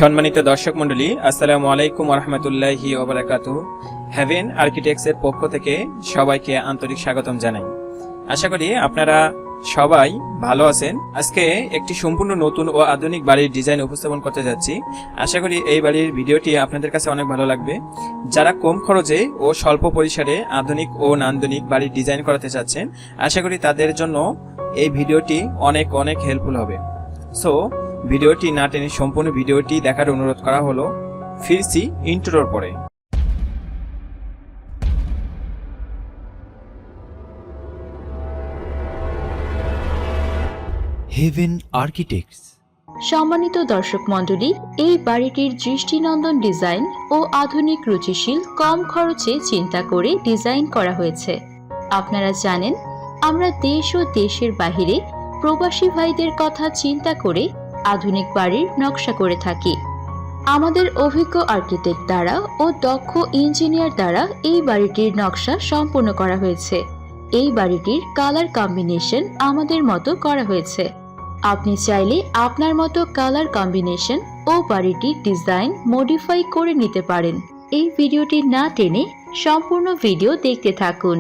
সম্মানিত দর্শক মণ্ডলী, আসসালামু আলাইকুম ওয়া রাহমাতুল্লাহি ওয়া বারাকাতুহু। হেভেন আর্কিটেক্টসের পক্ষ থেকে সবাইকে আন্তরিক স্বাগতম জানাই। আশা করি আপনারা সবাই ভালো আছেন। আজকে একটি সম্পূর্ণ নতুন ও আধুনিক বাড়ির ডিজাইন উপস্থাপন করতে যাচ্ছি। আশা করি এই বাড়ির ভিডিওটি আপনাদের কাছে অনেক ভালো লাগবে। যারা কম খরচে ও স্বল্প পরিসরে আধুনিক ও নান্দনিক বাড়ির ডিজাইন করাতে চাচ্ছেন, আশা করি তাদের জন্য এই ভিডিওটি অনেক অনেক হেল্পফুল হবে। সো ভিডিওটি না টেনে সম্পূর্ণ ভিডিওটি দেখার অনুরোধ করা হলো। ফিরছি ইন্ট্রোর পরে। Heaven Architects. সম্মানিত দর্শক মণ্ডলী, এই বাড়িটির দৃষ্টিনন্দন ডিজাইন ও আধুনিক রুচিশীল কম খরচে চিন্তা করে ডিজাইন করা হয়েছে। আপনারা জানেন, আমরা দেশ ও দেশের বাহিরে প্রবাসী ভাইদের কথা চিন্তা করে আধুনিক বাড়ির নকশা করে থাকি। আমাদের অভিজ্ঞ আর্কিটেক্ট দ্বারা ও দক্ষ ইঞ্জিনিয়ার দ্বারা এই বাড়িটির নকশা সম্পন্ন করা হয়েছে। এই বাড়িটির কালার কম্বিনেশন আমাদের মতো করা হয়েছে। আপনি চাইলে আপনার মতো কালার কম্বিনেশন ও বাড়িটির ডিজাইন মডিফাই করে নিতে পারেন। এই ভিডিওটি না টেনে সম্পূর্ণ ভিডিও দেখতে থাকুন।